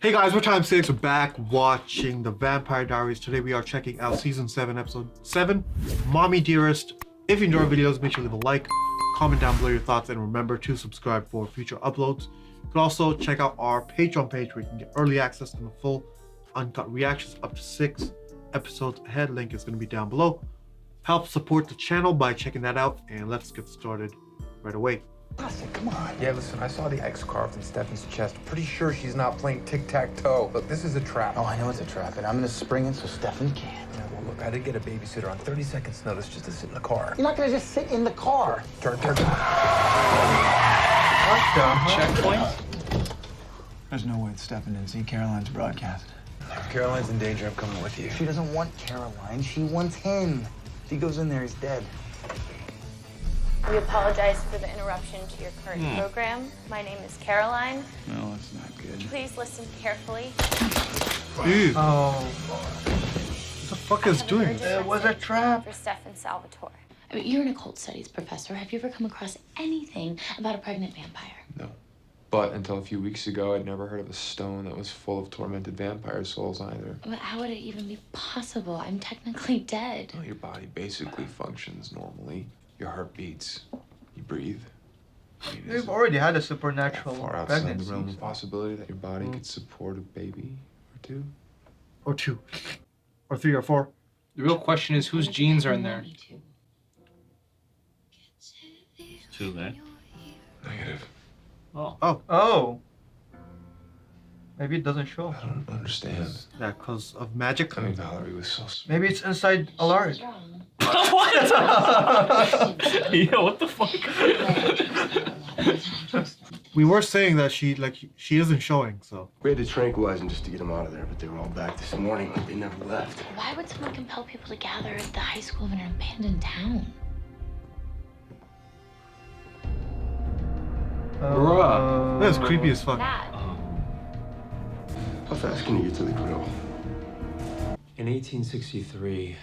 Hey guys, we're Time 6. We're back watching the Vampire Diaries. Today we are checking out Season 7, Episode 7, Mommie Dearest. If you enjoy our videos, make sure to leave a like, comment down below your thoughts, and remember to subscribe for future uploads. You can also check out our Patreon page where you can get early access and the full uncut reactions up to 6 episodes ahead. Link is going to be down below. Help support the channel by checking that out, and let's get started right away. Austin, come on. Yeah, listen, I saw the X carved in Stephanie's chest. Pretty sure she's not playing tic-tac-toe. Look, this is a trap. Oh, I know it's a trap, and I'm gonna spring it so Stephanie can't. Yeah, well, look, I did get a babysitter on 30 seconds notice just to sit in the car. You're not gonna just sit in the car. Turn. What the Checkpoint? There's no way Stefan didn't see Caroline's broadcast. If Caroline's in danger, I'm coming with you. She doesn't want Caroline, she wants him. If he goes in there, he's dead. We apologize for the interruption to your current program. My name is Caroline. No, that's not good. Please listen carefully. Dude, Oh, what the fuck is doing? it was a trap. For Stefan Salvatore. I mean, you're an occult studies professor. Have you ever come across anything about a pregnant vampire? No. But until a few weeks ago, I'd never heard of a stone that was full of tormented vampire souls either. But how would it even be possible? I'm technically dead. Well, your body basically functions normally. Your heart beats. You breathe. I mean, We've already had a supernatural far outside the pregnancy. realm of possibility that your body could support a baby or two. Or 2. Or 3 or 4. The real question is whose genes are in there? Two, eh? Negative. Oh. What? Maybe it doesn't show. I don't understand. Yeah, because of magic. I mean, Valerie was so smart. Maybe it's inside Alaric. What? Yo, what the fuck? We were saying that she isn't showing, so. We had to tranquilize them just to get them out of there, but they were all back this morning. They never left. Why would someone compel people to gather at the high school of an abandoned town? Bruh. That is creepy as fuck. That. How fast can you get to the grill? In 1863,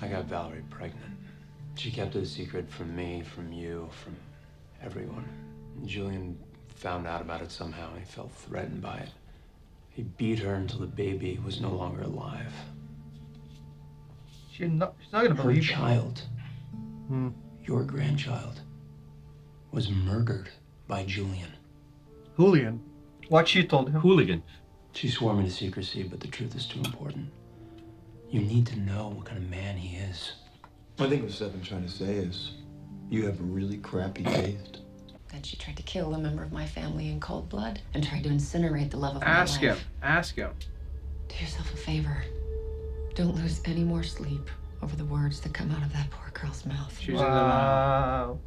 I got Valerie pregnant. She kept it a secret from me, from you, from everyone. Julian found out about it somehow and he felt threatened by it. He beat her until the baby was no longer alive. She's not gonna Her believe it. child, Hmm. your grandchild, was murdered by Julian. Julian. What she told him. Hooligan. She swore me to secrecy, but the truth is too important. You need to know what kind of man he is. I think what Stefan's trying to say is, you have a really crappy taste. Then she tried to kill a member of my family in cold blood and tried to incinerate the love of my Ask him. life. Ask him. Do yourself a favor. Don't lose any more sleep over the words that come out of that poor girl's mouth. She's in the mouth. Wow.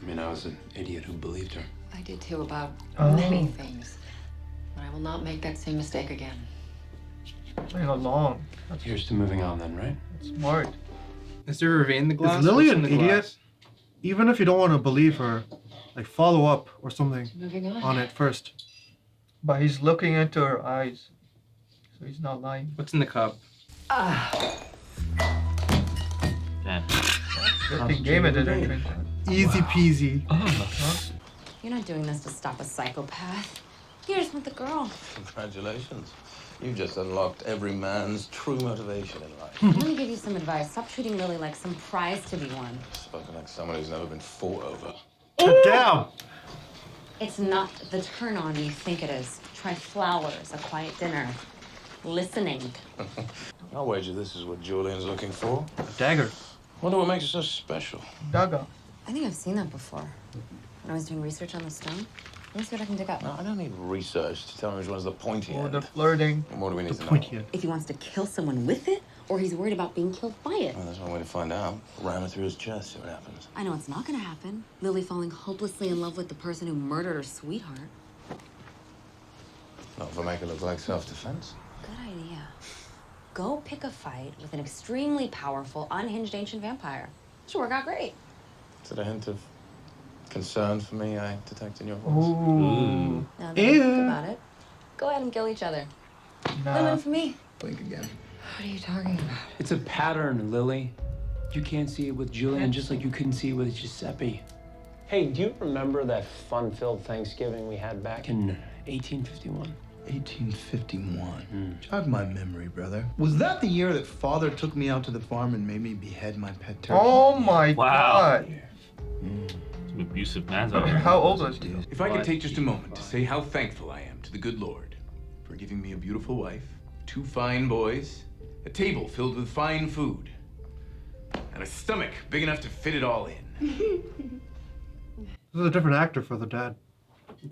I mean, I was an idiot who believed her. I did too about Oh. many things. But I will not make that same mistake again. Playing along. Here's to moving on then, right? That's smart. Is there a vein in the glass? Is Lily What's an in the idiot? glass? Even if you don't want to believe her, like follow up or something Moving on it first. But he's looking into her eyes. So he's not lying. What's in the cup? Damn. Good thing Game didn't drink. Easy peasy. You're not doing this to stop a psychopath. You just want the girl. Congratulations. You've just unlocked every man's true motivation in life. Let me give you some advice. Stop treating Lily like some prize to be won. Spoken like someone who's never been fought over. Damn. It's not the turn on you think it is. Try flowers, a quiet dinner, listening. I'll wager this is what Julian's looking for. Dagger. Wonder what makes it so special. Daga. I think I've seen that before. When I was doing research on the stone. Let me see what I can dig up. No, I don't need research to tell me which one's the pointy Or end. the flirting. What more do we need to know? Pointy end. If he wants to kill someone with it, or he's worried about being killed by it. Well, there's one way to find out. Ram it through his chest, see what happens. I know it's not gonna happen. Lily falling hopelessly in love with the person who murdered her sweetheart. Not if I make it look like self-defense. Good idea. Go pick a fight with an extremely powerful, unhinged ancient vampire. Should work out great. Is it a hint of concern for me I detect in your voice? Ooh. Now that I think about it, go ahead and kill each other. Nah. Win-win for me. Blink again. What are you talking about? It's a pattern, Lily. You can't see it with Julian just like you couldn't see it with Giuseppe. Hey, do you remember that fun-filled Thanksgiving we had back In 1851. 1851. Jog my memory, brother. Was that the year that father took me out to the farm and made me behead my pet turkey? Oh my Wow. god. Some abusive man's out here. How old was he? If I could take just a moment to say how thankful I am to the good Lord for giving me a beautiful wife, 2 fine boys, a table filled with fine food, and a stomach big enough to fit it all in. This is a different actor for the dad.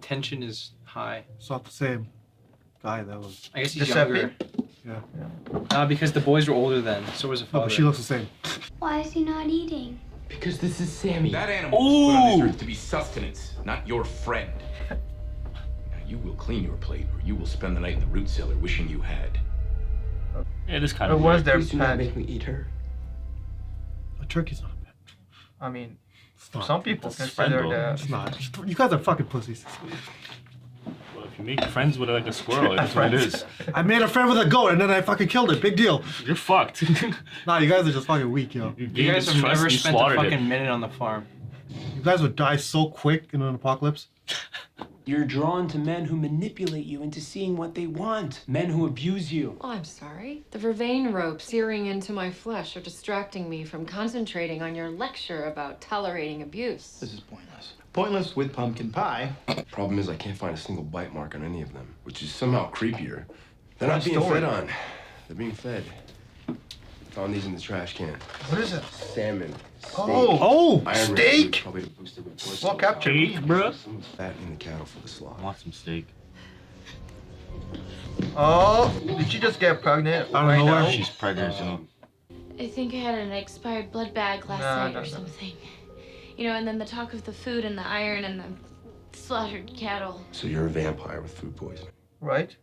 Tension is high. It's not the same guy that was. I guess he's Giuseppe? younger. Yeah. Because the boys were older then. So was the No, father. but she looks the same. Why is he not eating? Because this is Sammy. That animal was put on this earth to be sustenance, not your friend. Now you will clean your plate, or you will spend the night in the root cellar wishing you had. Yeah, it is kind It of was weird. their Please do not pet. make me eat her. A turkey's not bad. I mean, It's not. some people That's consider friendly. the. It's not. You guys are fucking pussies. Well, if you make friends with like a squirrel, that's what it is. I made a friend with a goat and then I fucking killed it. Big deal. You're fucked. Nah, you guys are just fucking weak, yo. You guys have never spent a slaughtered fucking it. minute on the farm. You guys would die so quick in an apocalypse. You're drawn to men who manipulate you into seeing what they want. Men who abuse you. Oh, I'm sorry. The vervain rope searing into my flesh are distracting me from concentrating on your lecture about tolerating abuse. This is pointless. Pointless with pumpkin pie. Problem is, I can't find a single bite mark on any of them, which is somehow creepier. They're not Nice being story. fed on. They're being fed. Found these in the trash can. What is it? Salmon. Steak. Oh, Iron steak? rich food, probably to boost their blood Well sugar. captured. Steak, bro. Someone's fattening the cattle for the slaughter. I want some steak. Oh, did she just get pregnant? I don't know where She's pregnant, so. I think I had an expired blood bag last night No. or something. You know, and then the talk of the food and the iron and the slaughtered cattle. So you're a vampire with food poisoning. Right?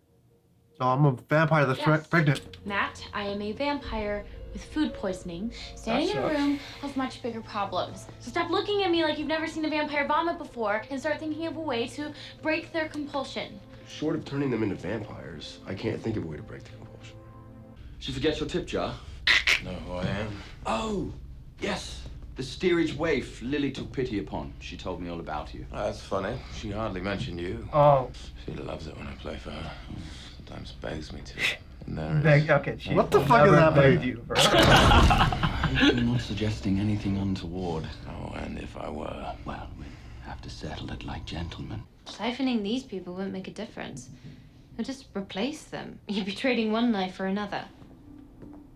No, I'm a vampire that's Yes. pregnant. Matt, I am a vampire with food poisoning, standing in a sucks. room of much bigger problems. So stop looking at me like you've never seen a vampire vomit before and start thinking of a way to break their compulsion. Short of turning them into vampires, I can't think of a way to break the compulsion. She forgets your tip jar. Know who I am? Oh, yes. The steerage waif Lily took pity upon. She told me all about you. Oh, that's funny. She hardly mentioned you. Oh, She loves it when I play for her. Sometimes begs me to. And there is. beg. Okay, she What the will fuck is never happening? begged you, bro. I'm not suggesting anything untoward. Oh, and if I were. Well, we have to settle it like gentlemen. Siphoning these people won't make a difference. You'll just replace them. You'd be trading one life for another.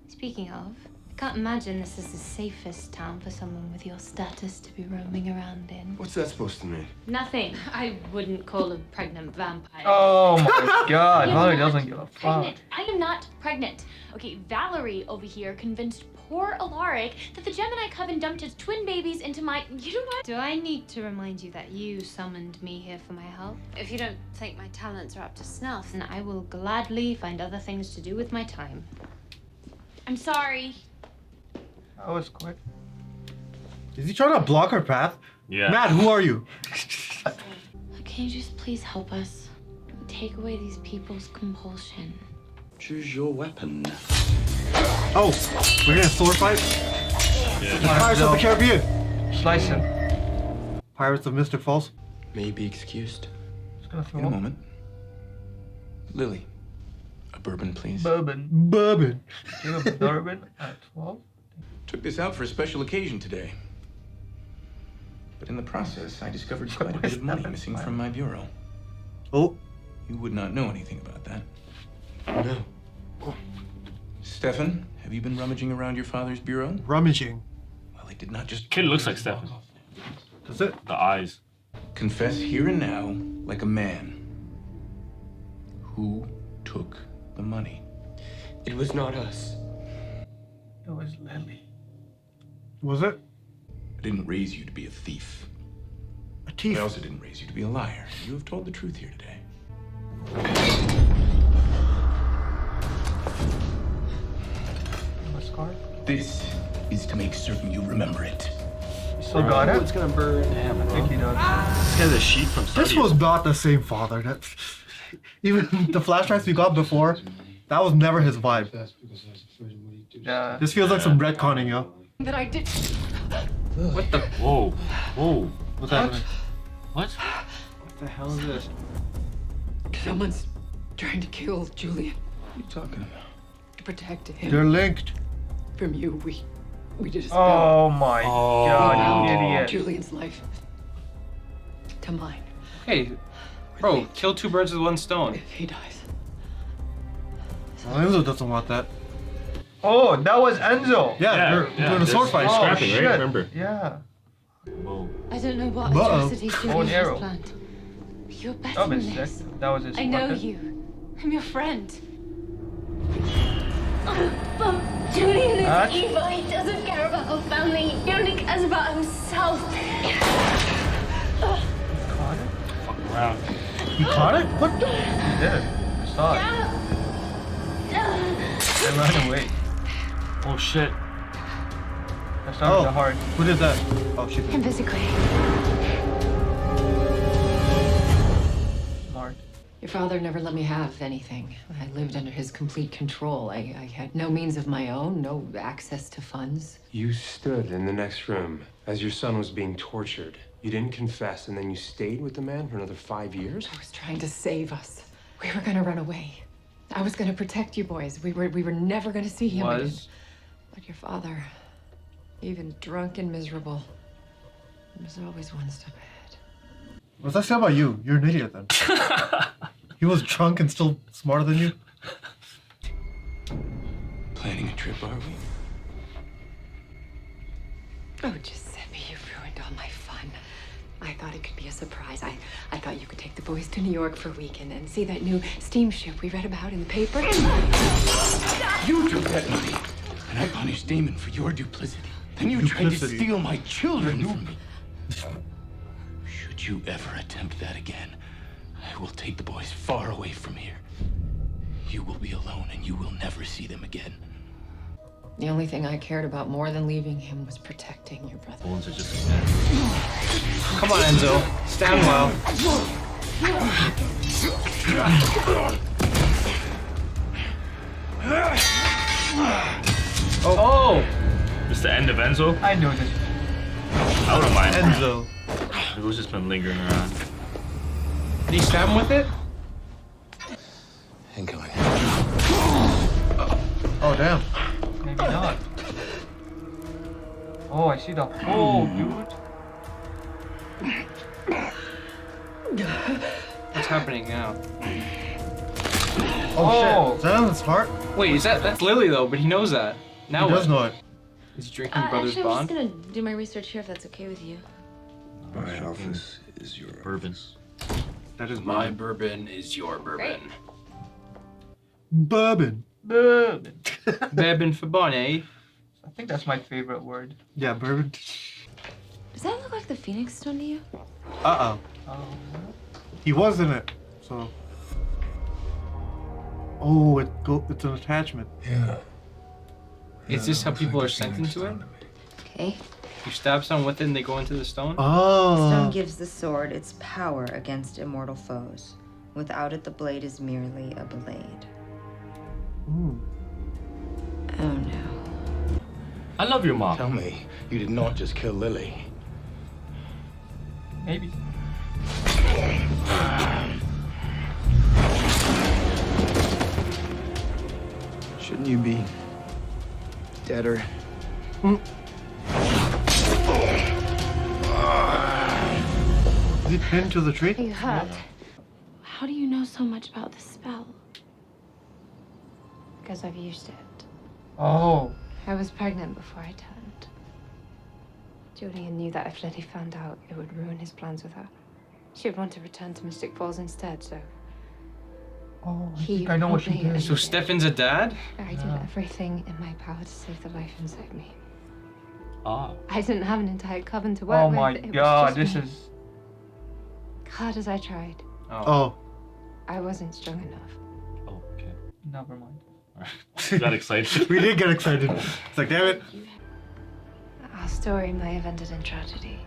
Speaking of, I can't imagine this is the safest town for someone with your status to be roaming around in. What's that supposed to mean? Nothing. I wouldn't call a pregnant vampire. Oh my god, I am Molly not doesn't give a fuck. pregnant. I am not pregnant. Okay, Valerie over here convinced poor Alaric that the Gemini Coven dumped its twin babies into my. You know what? Do I need to remind you that you summoned me here for my help? If you don't think my talents are up to snuff, then I will gladly find other things to do with my time. I'm sorry. That was quick. Is he trying to block her path? Yeah. Matt, who are you? Can you just please help us? Take away these people's compulsion. Choose your weapon. Oh, we're gonna sword fight? Pirates of the Caribbean. Slice him. Pirates of Mystic Falls. May be excused. Just gonna throw In a him. moment. Lily, a bourbon, please. Bourbon. Bourbon. Give a bourbon at 12. Took this out for a special occasion today. But in the process, I discovered quite a bit of money missing from my bureau. Oh. You would not know anything about that. No. Stefan, have you been rummaging around your father's bureau? Rummaging. Well, it did not just... Kid looks like Stefan. Does it? The eyes. Confess here and now, like a man. Who took the money? It was not us. It was Lily. Was it? I didn't raise you to be a thief. A thief. I also didn't raise you to be a liar. You have told the truth here today. My scarf. This is to make certain you remember it. You still got it? It's gonna burn. I think he does. This guy's a sheep from This Saudi. was not the same father. That even the flashbacks we got before, that was never his vibe. Yeah. This feels like some retconning, yo. That I did. What the? Whoa. Whoa. What's happening? What? What the hell is this? Someone's trying to kill Julian. What are you talking about? To protect him. They're linked. From you, we did a spell. Oh my god, Bound you idiot. Julian's life to mine. Hey, bro, kill two birds with one stone. If he dies. Well, Enzo doesn't want that. Oh, that was Enzo. Yeah, they're doing a sword fight. Oh, Scrapping, shit. right? Remember? Yeah. Whoa. I don't know what Uh-oh. atrocities Oh, an Julian arrow. has planned. You're better That than was this. sick. That was his I know weapon. you. I'm your friend. But Julian is What? evil. He doesn't care about our family. He only cares about himself. Caught it? Fuck around. You caught it? What? He did. I saw it. They ran away. Oh shit. That's not the heart. Who did that? Oh, she Him did. physically. Smart. Your father never let me have anything. I lived under his complete control. I had no means of my own, no access to funds. You stood in the next room as your son was being tortured. You didn't confess, and then you stayed with the man for another 5 years? I was trying to save us. We were gonna run away. I was gonna protect you boys. We were never gonna see him again. But your father, even drunk and miserable, was always one step ahead. What's that say about you? You're an idiot then. He was drunk and still smarter than you? Planning a trip, are we? Oh, Giuseppe, you ruined all my fun. I thought it could be a surprise. I thought you could take the boys to New York for a weekend and see that new steamship we read about in the paper. You took that money, and I punished Damon for your duplicity. Then you tried to Duplicity. steal my children from me. Should you ever attempt that again, I will take the boys far away from here. You will be alone, and you will never see them again. The only thing I cared about more than leaving him was protecting your brother. Bones are just. Come on, Enzo. Stand well. Oh! It's the end of Enzo? I knew this. I wouldn't mind. Enzo. It was just been lingering around. Did he stab him with it? Incoming. Oh, damn. Maybe not. Oh, I see the hole, dude. What's happening now? Oh, shit. Is that on his heart? Wait, that's Lily though, but he knows that. Now He does what? know it. Is he drinking brother's Actually, bond? I'm just gonna do my research here if that's okay with you. My office is your Bourbon. That is My bourbon is your bourbon. Bourbon. Bourbon. Bourbon for Bonnie. I think that's my favorite word. Yeah, bourbon. Does that look like the Phoenix Stone to you? Uh-oh. He was in it, so... Oh, it's an attachment. Yeah. Is this how people are sent into it? Okay. You stab someone with it and they go into the stone? Oh. Stone gives the sword its power against immortal foes. Without it, the blade is merely a blade. Ooh. Oh no. I love your mom. Tell me, you did not just kill Lily. Maybe. Shouldn't you be deader? Is he pinned to the tree? Are you hurt? How do you know so much about the spell? Because I've used it. Oh. I was pregnant before I turned. Julian knew that if Lily found out, it would ruin his plans with her. She would want to return to Mystic Falls instead, so... Oh, I He think I know what she probably did. So Stefan's a dad? I did everything in my power to save the life inside me. Ah. I didn't have an entire coven to work Oh with. my It was god, just this me. is... Hard as I tried, Oh. I wasn't strong enough. Oh, okay. Never mind. We got excited. We did get excited. It's like, damn it. Our story may have ended in tragedy.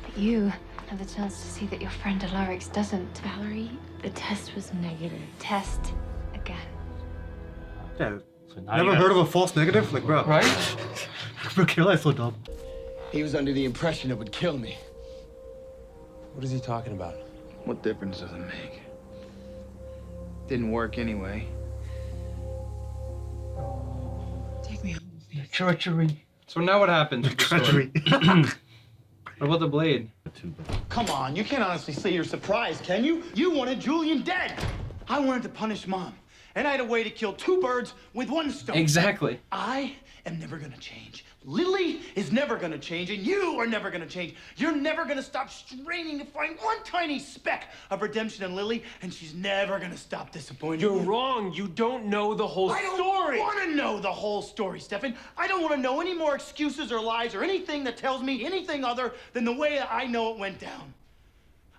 But you have the chance to see that your friend Alarix doesn't. Valerie, the test was negative. Test again. Yeah. So now Never you heard of a false negative? Like, bro. Right? Aqeel is so dumb. He was under the impression it would kill me. What is he talking about? What difference does it make? Didn't work anyway. Take me home. Treachery. So now what happens with the story? Treachery. What about the blade? Come on, you can't honestly say you're surprised, can you? You wanted Julian dead. I wanted to punish Mom, and I had a way to kill two birds with one stone. Exactly. I am never gonna change. Lily is never gonna change, and you are never gonna change. You're never gonna stop straining to find one tiny speck of redemption in Lily, and she's never gonna stop disappointing you. You're wrong. You don't know the whole story. I don't want to know the whole story, Stefan. I don't want to know any more excuses or lies or anything that tells me anything other than the way that I know it went down.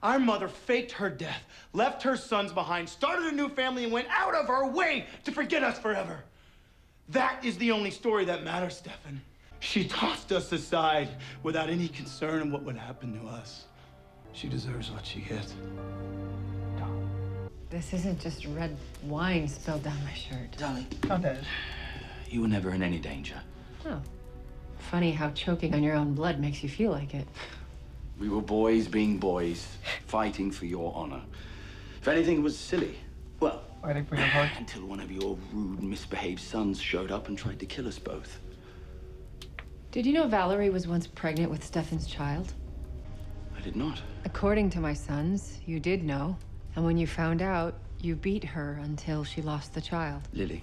Our mother faked her death, left her sons behind, started a new family, and went out of her way to forget us forever. That is the only story that matters, Stefan. She tossed us aside without any concern of what would happen to us. She deserves what she gets. This isn't just red wine spilled down my shirt. Darling, Not that. you were never in any danger. Oh. Funny how choking on your own blood makes you feel like it. We were boys being boys, fighting for your honor. If anything was silly, well, Fighting for your heart. until one of your rude, misbehaved sons showed up and tried to kill us both. Did you know Valerie was once pregnant with Stefan's child? I did not. According to my sons, you did know. And when you found out, you beat her until she lost the child. Lily,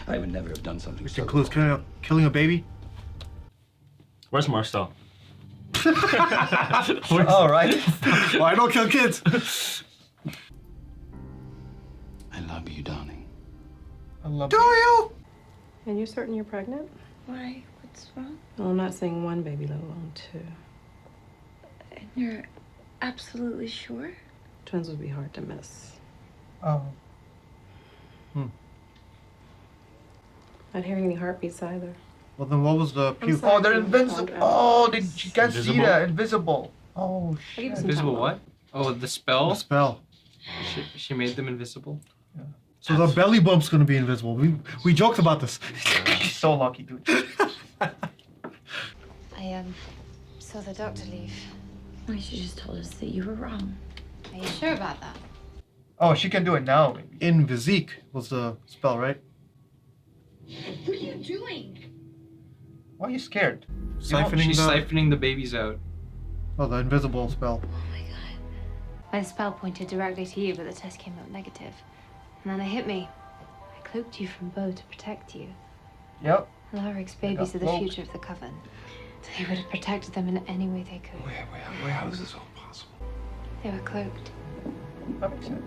I would never have done something Which so includes killing a baby. Where's Marcel? All right. Well, I don't kill kids. I love you, darling. I love Do you? And you're certain you're pregnant? Why? What's wrong? Well, I'm not saying one baby, let alone two. And you're absolutely sure? Twins would be hard to miss. Oh. Not hearing any heartbeats either. Well, then what was the puke? Oh, they're invincible. Oh, you can't see Invisible? that. Invisible. Oh, I shit. give you some Invisible time. what? Oh, the spell? The spell. She made them invisible? So the belly bump's gonna be invisible. We joked about this. She's so lucky, dude. I saw the doctor leave. Why, she just told us that you were wrong. Are you sure about that? Oh, she can do it now, maybe. Invisique was the spell, right? What are you doing? Why are you scared? She's Siphoning the... siphoning the babies out. Oh, the invisible spell. My spell pointed directly to you, but the test came up negative. And then it hit me. I cloaked you from Bo to protect you. Yep. Alaric's babies are the cloaked. future of the Coven. They would have protected them in any way they could. Wait, how is this all possible? They were cloaked. That makes sense.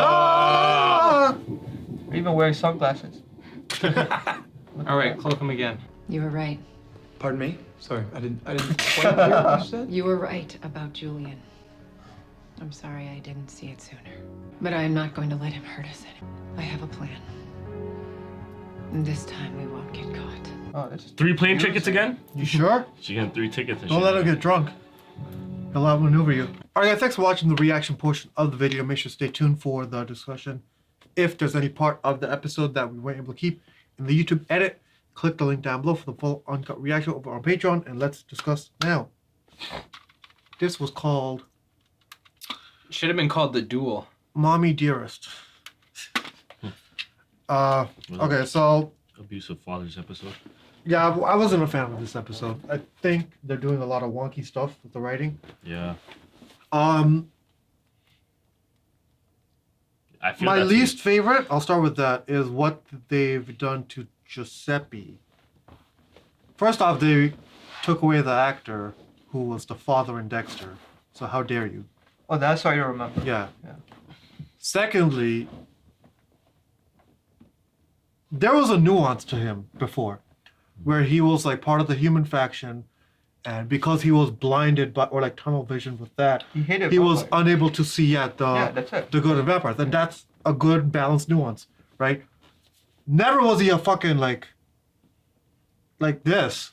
Ah! You're even wearing sunglasses. All right, cloak him again. You were right. Pardon me? Sorry, I didn't quite hear what you said. You were right about Julian. I'm sorry I didn't see it sooner. But I am not going to let him hurt us anymore. I have a plan. And this time we won't get caught. Oh, this is 3 plane tickets again? You sure? She getting 3 tickets. And Don't shit. let him get drunk. He'll outmaneuver you. Alright guys, thanks for watching the reaction portion of the video. Make sure to stay tuned for the discussion. If there's any part of the episode that we weren't able to keep in the YouTube edit, click the link down below for the full uncut reaction over on Patreon, and let's discuss now. This was called Should have been called The Duel. Mommie Dearest. Okay, so Abusive fathers episode. yeah, I wasn't a fan of this episode. I think they're doing a lot of wonky stuff with the writing. Yeah. I feel My that's least favorite, I'll start with that, is what they've done to Giuseppe. First off, they took away the actor who was the father in Dexter. So how dare you? Oh, that's why you remember. Yeah. Secondly, there was a nuance to him before, where he was like part of the human faction, and because he was blinded by or like tunnel vision with that, He was vampires. unable to see yet that's it. the good and vampires, and that's a good balanced nuance, right? Never was he a fucking like this,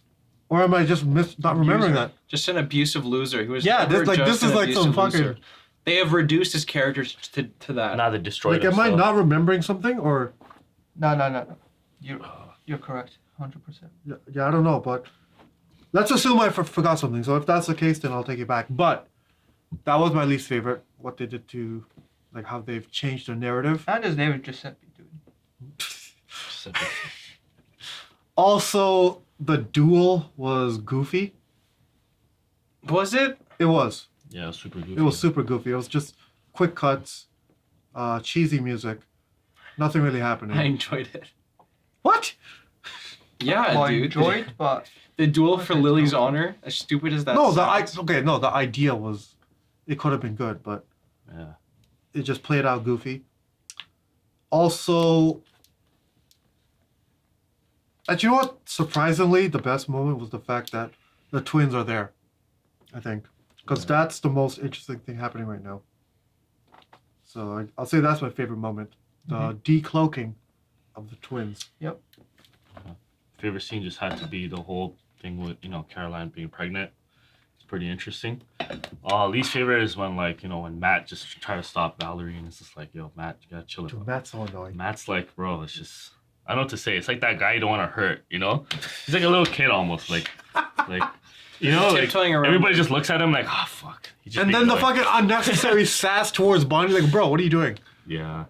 or am I just not remembering Loser. that? Just an abusive loser. He was Yeah, never this just is an like some abusive fucking. loser. They have reduced his character to that. Now they destroyed Like, am I not remembering something or? No. You're correct. 100%. Yeah, I don't know, but let's assume I forgot something. So if that's the case, then I'll take it back. But That was my least favorite. What they did to, like, how they've changed the narrative. And his name is Giuseppe, dude. Also, the duel was goofy. Was it? It was. Yeah, super goofy. It was super goofy. It was just quick cuts, cheesy music, nothing really happening. I enjoyed it. What? Yeah, Well, I dude. enjoyed, but The duel for Lily's honor, as stupid as that sounds. The idea was, it could have been good, but yeah, it just played out goofy. Also, and you know what? Surprisingly, the best moment was the fact that the twins are there. I think, because that's the most interesting thing happening right now. So I'll say that's my favorite moment, the decloaking of the twins. Yep. Favorite scene just had to be the whole thing with Caroline being pregnant. It's pretty interesting. Least favorite is when when Matt just tried to stop Valerie and it's just like, yo, Matt, you gotta chill it. Dude, Matt's so annoying. Matt's like, bro, it's just, I don't know what to say. It's like that guy you don't want to hurt, He's like a little kid almost, like Tiptoeing around. everybody just looks at him like, oh fuck. And then the fucking unnecessary sass towards Bonnie, like, bro, what are you doing? Yeah.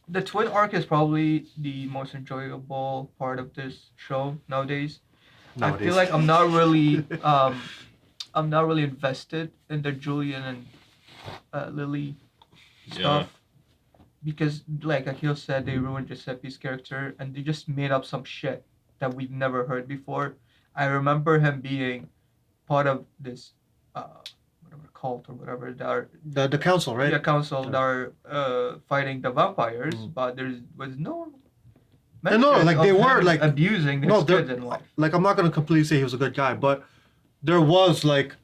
The twin arc is probably the most enjoyable part of this show nowadays. I feel like I'm not really invested in the Julian and Lily stuff. Because like Aqeel said, they ruined Giuseppe's character and they just made up some shit that we've never heard before. I remember him being part of this whatever cult or whatever that are the council, right? Yeah, council that are fighting the vampires, but there was no And no, like they were like abusing his kids in life. Like I'm not gonna completely say he was a good guy, but there was like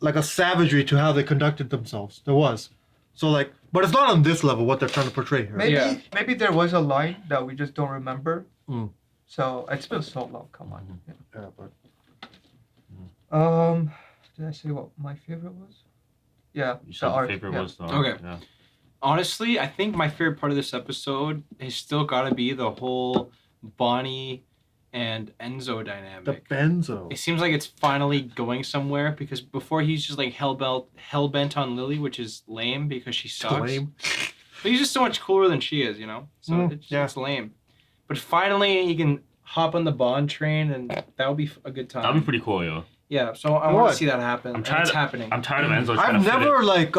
a savagery to how they conducted themselves. There was. So like, but it's not on this level what they're trying to portray here. Maybe there was a line that we just don't remember. So it's been so long. Come on. Yeah, but did I say what my favorite was? Yeah, You said the favorite was the arc. Okay. Yeah. Honestly, I think my favorite part of this episode has still got to be the whole Bonnie and Enzo dynamic. the Benzo. It seems like it's finally going somewhere because before he's just like hell bent on Lily, which is lame because she sucks. Lame. But he's just so much cooler than she is, So it's lame. But finally, he can hop on the Bond train, and that would be a good time. That'd be pretty cool, yo. Yeah, so I want to see that happen. It's happening. I'm tired of Enzo trying I've to fit never in. like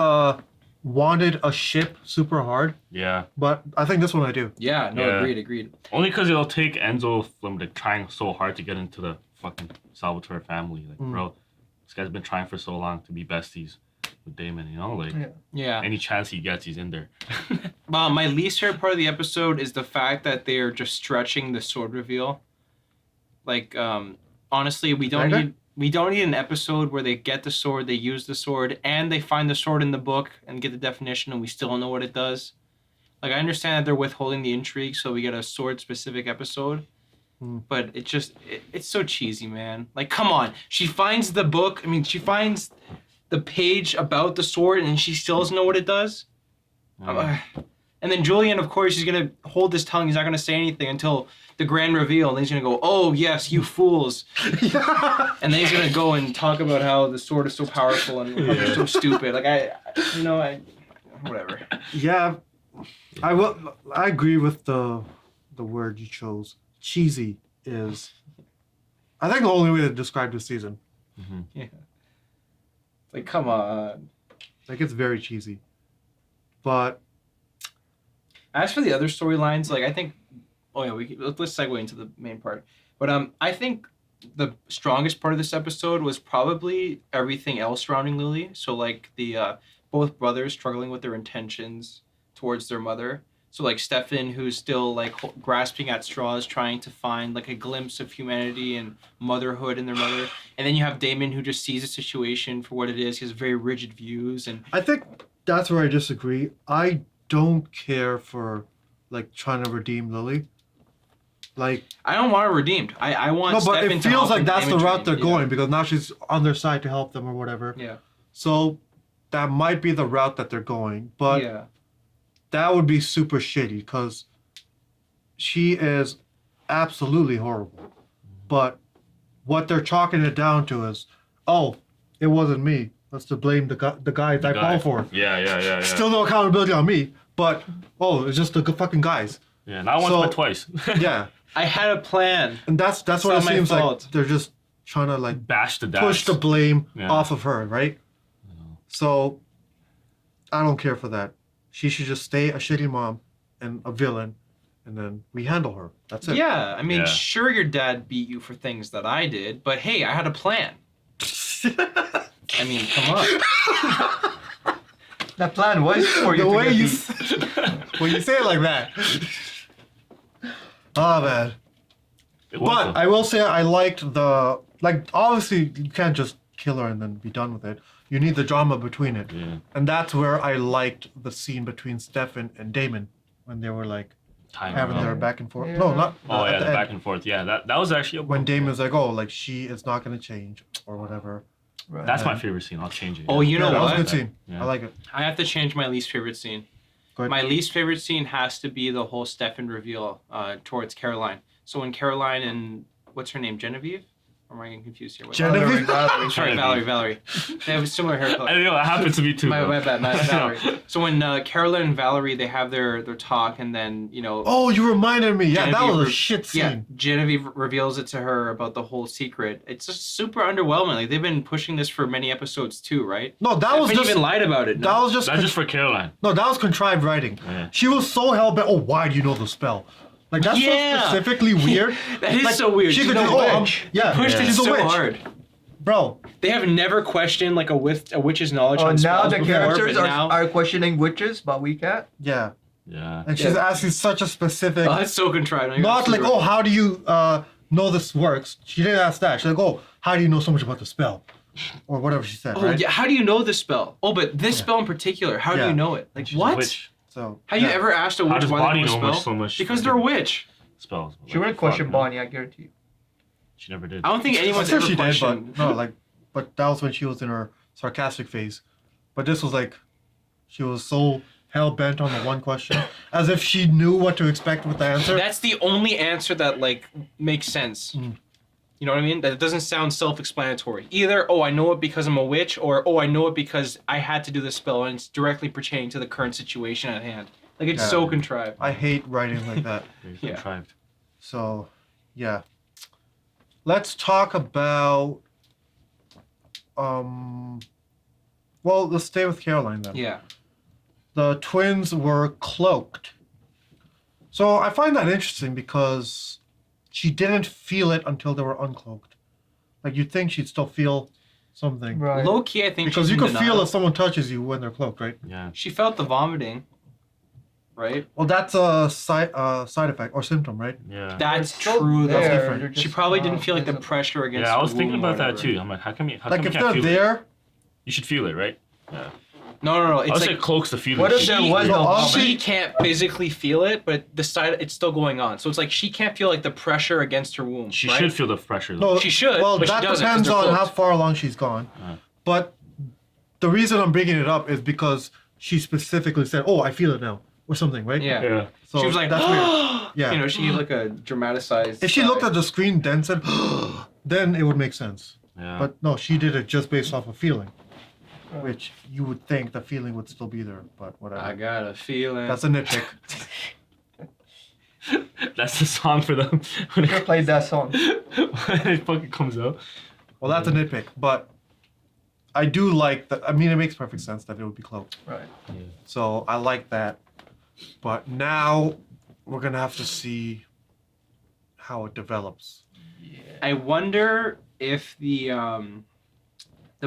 wanted a ship super hard, Yeah. but I think this one I do. Yeah, no, agreed. Only because it'll take Enzo from trying so hard to get into the fucking Salvatore family. Like, bro, this guy's been trying for so long to be besties with Damon, Yeah. Any chance he gets, he's in there. My least favorite part of the episode is the fact that they're just stretching the sword reveal. Like, honestly, we don't need an episode where they get the sword, they use the sword, and they find the sword in the book and get the definition, and we still don't know what it does. Like, I understand that they're withholding the intrigue, so we get a sword-specific episode. But it's so cheesy, man. Like, come on. She finds the book. I mean, she finds the page about the sword, and she still doesn't know what it does. And then Julian, of course, he's going to hold his tongue. He's not going to say anything until the grand reveal. And then he's going to go, oh, yes, you fools. And then he's going to go and talk about how the sword is so powerful and how they're so stupid. Like, whatever. Yeah, I agree with the word you chose. Cheesy is, I think, the only way to describe this season. Yeah. Like, come on. Like, it's very cheesy. But as for the other storylines, like, I think, let's segue into the main part. But I think the strongest part of this episode was probably everything else surrounding Lily. So, like, the both brothers struggling with their intentions towards their mother. So, like, Stefan, who's still, like, grasping at straws, trying to find, like, a glimpse of humanity and motherhood in their mother. And then you have Damon, who just sees the situation for what it is. He has very rigid views. And I think that's where I disagree. I don't care for, like, trying to redeem Lily. Like, I don't want her redeemed. I want no, but Stefan it to feels help like in that's the Damon route they're training. going because now she's on their side to help them or whatever. Yeah. So that might be the route that they're going, but Yeah. that would be super shitty because she is absolutely horrible. But what they're chalking it down to is, oh, it wasn't me. Let's to blame the guys I fall for. Yeah. Still no accountability on me, but it's just the fucking guys. Yeah, not once but twice. Yeah. I had a plan. And that's what it seems like. They're just trying to like bash the push the blame off of her, right? So I don't care for that. She should just stay a shitty mom and a villain, and then we handle her. That's it. Yeah, I mean, sure, your dad beat you for things that I did, but hey, I had a plan. I mean, come on. That plan was for you The to way get you beat. when you say it like that. Oh man. But I will say I liked the obviously you can't just kill her and then be done with it. You need the drama between it. Yeah. And that's where I liked the scene between Stefan and Damon when they were like having their back and forth. Yeah. No, not The at the back end. and forth. Yeah, that was actually When Damon's like, oh, like she is not gonna change or whatever. Right. That's my favorite scene. I'll change it. Oh, you know that was what? a good scene. Yeah. I like it. I have to change my least favorite scene. Go ahead. My least favorite scene has to be the whole Stefan reveal towards Caroline. So when Caroline and what's her name, Genevieve? Or am I getting confused here? Genevieve? Sorry, Valerie. They have a similar hair color. I know that happened to me too. My bad, Valerie. So when Caroline and Valerie, they have their talk, and then Oh, you reminded me. Yeah, that Genevieve was a shit scene. Yeah, Genevieve reveals it to her about the whole secret. It's just super underwhelming. Like they've been pushing this for many episodes too, right? No, that was Stefan just even lied about it. That was just That's just for Caroline. No, that was contrived writing. Yeah. She was so hell bent. Oh, why do you know the spell? Like that's Yeah. so specifically weird. That is Like, so weird. She She's could a just witch. yeah, They pushed it she's a so witch, hard. bro. They have never questioned like a witch's knowledge Oh, on now spells the before, characters but are, now are questioning witches, but we can't. Yeah, Yeah. and she's asking such a specific. Oh, that's so contrived. You're Not like, absolutely oh, right. how do you know this works? She didn't ask that. She's like, oh, how do you know so much about the spell, or whatever she said. Oh right? yeah, how do you know this spell? Oh, but this spell in particular, how do Yeah. you know it? Like She's a what? witch. So Have you ever asked a How witch does why Bonnie they know a know spell? so much Because they're a witch. Spells. She wouldn't question Bonnie, I guarantee you. She never did. I don't think I'm anyone's sure ever she did, questioned. but no, like, but that was when she was in her sarcastic phase. But this was like, she was so hell bent on the one question, as if she knew what to expect with the answer. That's the only answer that like makes sense. Mm. You know what I mean? That it doesn't sound self-explanatory. Either, oh, I know it because I'm a witch, or oh, I know it because I had to do this spell and it's directly pertaining to the current situation at hand. Like it's Yeah. so contrived. I hate writing like that. Very Yeah. contrived. So, yeah. Let's talk about. Well, let's stay with Caroline then. Yeah. The twins were cloaked. So I find that interesting because she didn't feel it until they were uncloaked. Like you'd think she'd still feel something. Right. Low key, I think Because she's you in can feel denial. if someone touches you when they're cloaked, right? Yeah. She felt the vomiting, right? Well, that's a side effect or symptom, right? Yeah. That's still true. there, Though. different. they're She just probably not didn't feel like the visible. pressure against. Yeah, I was the thinking womb or about that whatever. too. I'm like, how come you Like if can't they're feel it? there, You should feel it, right? Yeah. No. I It's would like say cloaks the feeling. What if there was no vomit? she can't physically feel it, but the side it's still going on. So it's like she can't feel like the pressure against her womb. She right? should feel the pressure. Though. no, She should, Well, but she that doesn't 'cause depends they're on how cloaked. far along she's gone. But the reason I'm bringing it up is because she specifically said, "Oh, I feel it now," or something, right? Yeah. Yeah. So She was like, that's weird. Yeah. You know, she like a dramatized. If she looked at the screen then said, then it would make sense. Yeah. But no, she did it just based off of feeling, which you would think the feeling would still be there, but whatever. I got a feeling. That's a nitpick. That's the song for them when Should have played that song. when it fucking comes out. Well, that's a nitpick, but I do like that. I mean, it makes perfect sense that it would be cloaked. Right. So I like that. But now we're gonna have to see how it develops. I wonder if the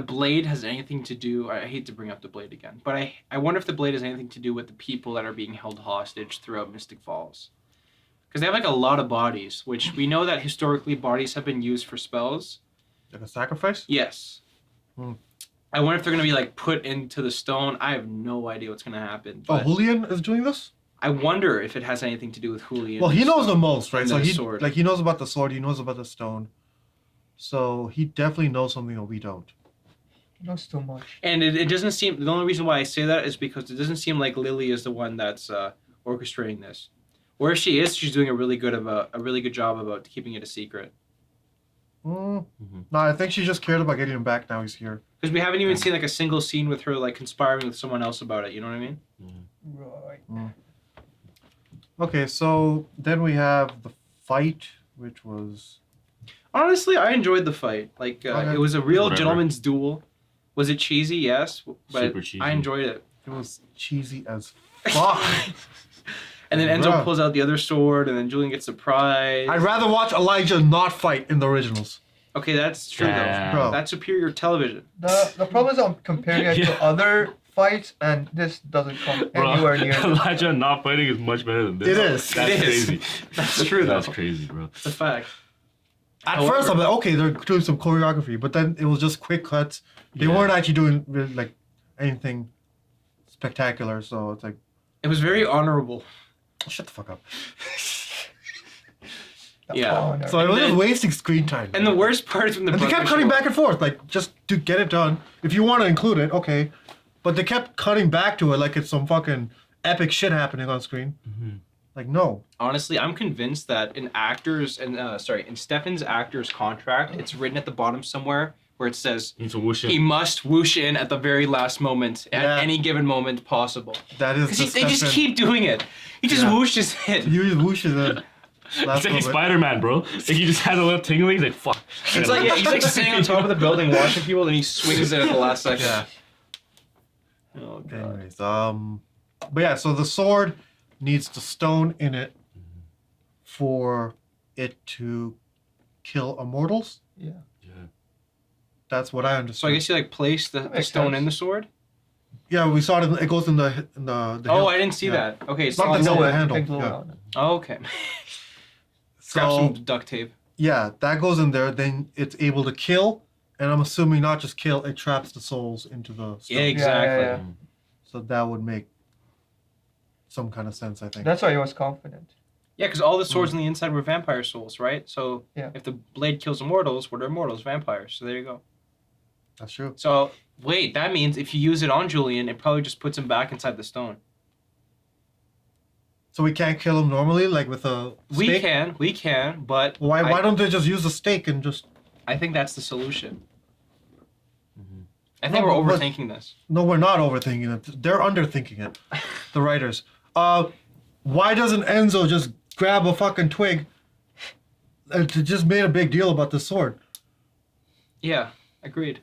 blade has anything to do. I hate to bring up the blade again, but I wonder if the blade has anything to do with the people that are being held hostage throughout Mystic Falls. Because they have like a lot of bodies, which we know that historically bodies have been used for spells. Like a sacrifice? Yes. Hmm. I wonder if they're gonna be like put into the stone. I have no idea what's gonna happen. Oh, but Julian is doing this? I wonder if it has anything to do with Julian. Well, he and knows stuff. the most, right? And So the he sword. he knows about the sword. He knows about the stone. So he definitely knows something that we don't. Not so much. And it doesn't seem. The only reason why I say that is because it doesn't seem like Lily is the one that's orchestrating this. Or if she is, she's doing a really good job about keeping it a secret. No, I think she just cared about getting him back. Now he's here. Because we haven't even seen like a single scene with her like conspiring with someone else about it. You know what I mean? Right. Okay, so then we have the fight, which was. Honestly, I enjoyed the fight. Like Okay. it was a real Whatever. gentleman's duel. Was it cheesy? Yes, but Super cheesy. I enjoyed it. It was cheesy as fuck. And then Enzo Bruh. pulls out the other sword, and then Julian gets surprised. I'd rather watch Elijah not fight in the originals. Okay, that's true Damn. though. Bro. That's superior television. The problem is I'm comparing it to other fights, and this doesn't come anywhere near. Elijah not fighting is much better than this. It is. That's It is. crazy. That's true though. That's crazy, bro. It's a fact. At first, I'm like, okay, they're doing some choreography, but then it was just quick cuts. They weren't actually doing really, like anything spectacular, so it's like, It was very honorable. shut the fuck up. Yeah. So it was just wasting screen time. And the worst part is when the And they kept brothers cutting show back and forth, like just to get it done. If you want to include it, okay, but they kept cutting back to it like it's some fucking epic shit happening on screen. Like no. Honestly, I'm convinced that in in Stefan's actor's contract, it's written at the bottom somewhere where it says Needs to whoosh in. he must whoosh in at the very last moment, at Yeah. any given moment possible. That is Because they just Stefan. keep doing it. He just Yeah. whooshes in. You just whooshes in. It's like Spider-Man, bro. Like he just had a little tingling. He's like, fuck. It's like he's like sitting on top of the building watching people, and he swings it at the last second. Yeah. Oh god. Anyways, but yeah, so the sword needs the stone in it for it to kill immortals. Yeah. That's what I understand. So I guess you like place the makes stone sense. in the sword. Yeah, we saw it. It goes in the Oh, hilt. I didn't see Yeah. that. Okay, It's so not the it's hilt, all- the handle. Big blow Yeah. on it. Oh, okay. Grab So some duct tape. yeah, that goes in there. Then it's able to kill, and I'm assuming not just kill. It traps the souls into the stone. Yeah, exactly. Yeah. So that would make some kind of sense, I think. That's why he was confident. Yeah, because all the swords on the inside were vampire souls, right? So Yeah. if the blade kills immortals, what are immortals? Vampires. So there you go. That's true. So wait, that means if you use it on Julian, it probably just puts him back inside the stone. So we can't kill him normally, like with a stake? We can, but Why don't they just use a stake and just? I think that's the solution. I think No, we're but- overthinking this. No, we're not overthinking it. They're underthinking it. The writers. Why doesn't Enzo just grab a fucking twig and to just made a big deal about the sword? Yeah, agreed.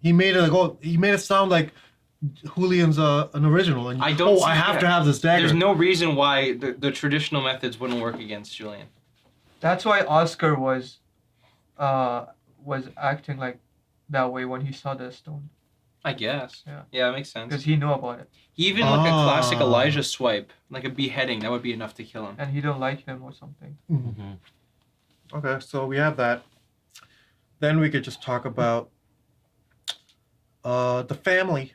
He made it like, oh, he made it sound like Julian's an original, and I don't. I have to have this dagger. There's no reason why the traditional methods wouldn't work against Julian. That's why Oscar was acting like that way when he saw the stone, I guess. Yeah. Yeah, that makes sense. because he knew about it, Even like a classic Ah. Elijah swipe, like a beheading, that would be enough to kill him. and he didn't like him or something. Okay, so we have that. Then we could just talk about the family,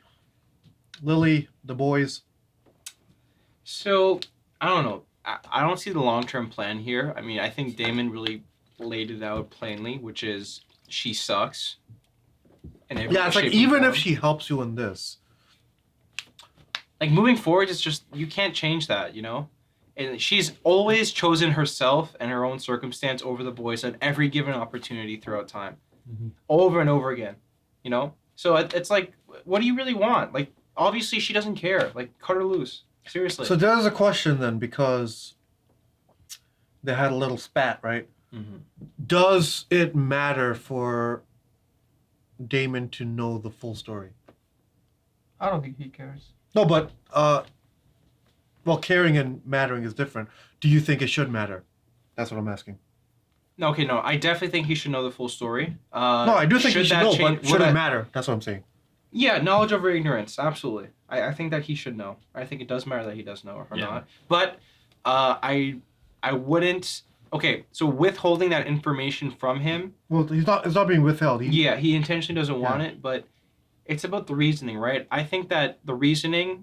Lily, the boys. So I don't know. I don't see the long-term plan here. I mean, I think Damon really laid it out plainly, which is she sucks. In every Yeah, it's like shape and even if form. she helps you in this, Like moving forward, it's just you can't change that, you know. And she's always chosen herself and her own circumstance over the boys at every given opportunity throughout time, over and over again, you know. So it's like, what do you really want? Like, obviously she doesn't care. Like, cut her loose. Seriously. so there's a question then, because they had a little spat, right? Does it matter for Damon to know the full story? I don't think he cares. No, but well, caring and mattering is different. Do you think it should matter? That's what I'm asking. No, okay, no. I definitely think he should know the full story. No, I do think he should that know, change- but should will it that- matter? That's what I'm saying. Yeah, knowledge over ignorance, absolutely. I think that he should know. I think it does matter that he does know or not. But I wouldn't. Okay, so withholding that information from him. Well, it's not being withheld. Yeah, he intentionally doesn't want it, but it's about the reasoning, right? I think that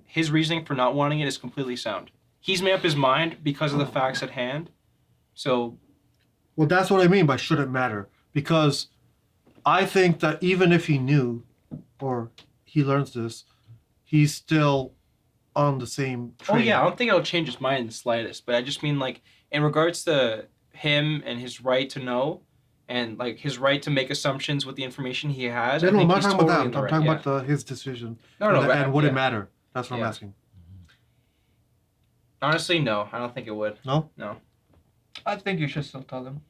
his reasoning for not wanting it is completely sound. He's made up his mind because of the facts at hand. So. Well, that's what I mean by should it matter. Because I think that even if he knew, or he learns this, he's still on the same train. Oh yeah, I don't think it'll change his mind in the slightest. But I just mean like in regards to him and his right to know, and like his right to make assumptions with the information he has. No, I think I'm not he's talking totally about in that. the I'm right, talking yeah. about his decision. No, and, and would yeah. it matter? That's what I'm Yeah. asking. Honestly, no. I don't think it would. No? No. I think you should still tell him,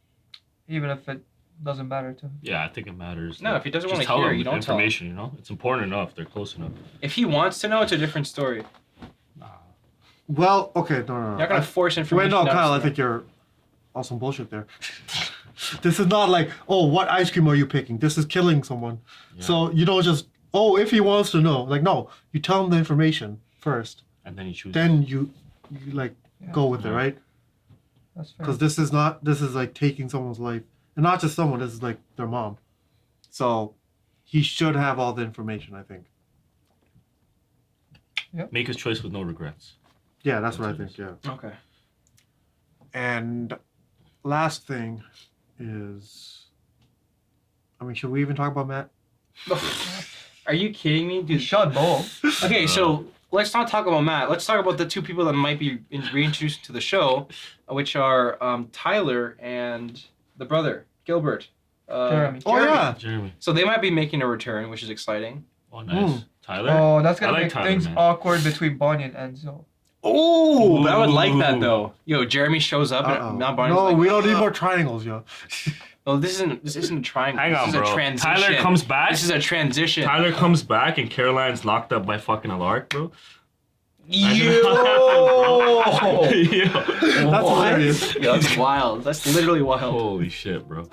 even if it doesn't matter to him. Yeah, I think it matters. No, if he doesn't just wanna tell hear, him you don't tell him. information, you know? It's important enough. They're close enough. If he wants to know, it's a different story. Well, okay, no. You're not gonna force information. Wait, no, down Kyle, I his think you're on some bullshit there. This is not like, oh, what ice cream are you picking? This is killing someone. Yeah. So you don't just, oh, if he wants to know. Like, no, you tell him the information first. And then you choose. Then you like, go with it, right? That's fair. Because this is like taking someone's life. And not just someone, this is like their mom. So he should have all the information, I think. Make his choice with no regrets. Yeah, that's what I think, yeah. Okay. And last thing is, I mean, should we even talk about Matt? Are you kidding me, dude? Shut both. Okay, so let's not talk about Matt. Let's talk about the two people that might be reintroduced to the show, which are Tyler and the brother Gilbert. Jeremy. Oh yeah, Jeremy. So they might be making a return, which is exciting. Oh, nice. Tyler? Oh, that's gonna I like make Tyler, things man. awkward between Bonnie and Enzo. Oh, I would like that though. Yo, Jeremy shows up and now Barney's No, like, we don't need more triangles, yo. Oh, this isn't a triangle. Hang this on, is bro. a transition. Tyler comes back. This is a transition. Tyler comes back and Caroline's locked up by fucking Alark, bro. Yo! That's hilarious. Yo, that's wild. That's literally wild. Holy shit, bro.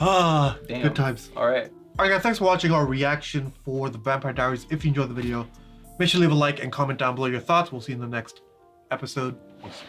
Ah, Damn. good times. All right. Alright guys, thanks for watching our reaction for the Vampire Diaries. If you enjoyed the video, make sure to leave a like and comment down below your thoughts. We'll see you in the next episode. Peace.